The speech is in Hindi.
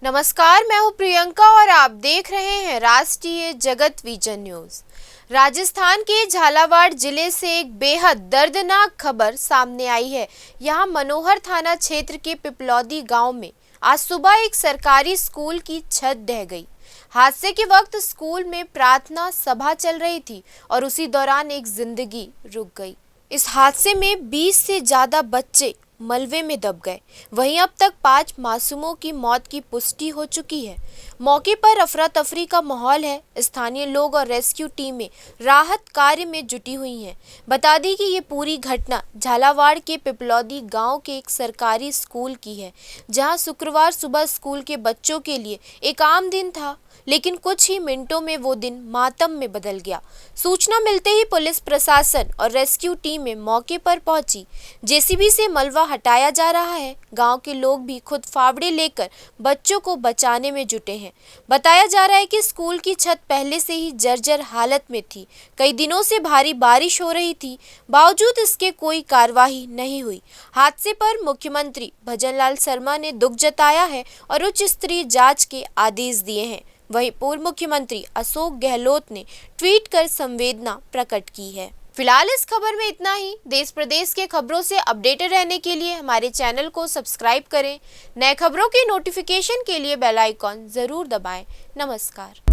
नमस्कार, मैं हूं प्रियंका और आप देख रहे हैं राष्ट्रीय जगत विजन न्यूज। राजस्थान के झालावाड़ जिले से एक बेहद दर्दनाक खबर सामने आई है। यहां मनोहर थाना क्षेत्र के पिपलौदी गांव में आज सुबह एक सरकारी स्कूल की छत ढह गई। हादसे के वक्त स्कूल में प्रार्थना सभा चल रही थी और उसी दौरान एक जिंदगी रुक गई। इस हादसे में 20 से ज्यादा बच्चे मलबे में दब गए। वहीं अब तक 5 मासूमों की मौत की पुष्टि हो चुकी है। मौके पर अफरा तफरी का माहौल है। स्थानीय लोग और रेस्क्यू टीमें राहत कार्य में जुटी हुई हैं। बता दी कि ये पूरी घटना झालावाड़ के पिपलौदी गांव के एक सरकारी स्कूल की है, जहां शुक्रवार सुबह स्कूल के बच्चों के लिए एक आम दिन था, लेकिन कुछ ही मिनटों में वो दिन मातम में बदल गया। सूचना मिलते ही पुलिस प्रशासन और रेस्क्यू टीमें मौके पर पहुंची। जेसीबी से मलबा हटाया जा रहा है। गांव के लोग भी खुद फावड़े लेकर बच्चों को बचाने में जुटे हैं। बताया जा रहा है कि स्कूल की छत पहले से ही जर्जर हालत में थी। कई दिनों से भारी बारिश हो रही थी, बावजूद इसके कोई कार्रवाई नहीं हुई। हादसे पर मुख्यमंत्री भजनलाल शर्मा ने दुख जताया है और उच्च स्तरीय जांच के आदेश दिए हैं। वहीं पूर्व मुख्यमंत्री अशोक गहलोत ने ट्वीट कर संवेदना प्रकट की है। फिलहाल इस खबर में इतना ही। देश प्रदेश के खबरों से अपडेटेड रहने के लिए हमारे चैनल को सब्सक्राइब करें। नए खबरों की नोटिफिकेशन के लिए बेल आइकॉन जरूर दबाएं। नमस्कार।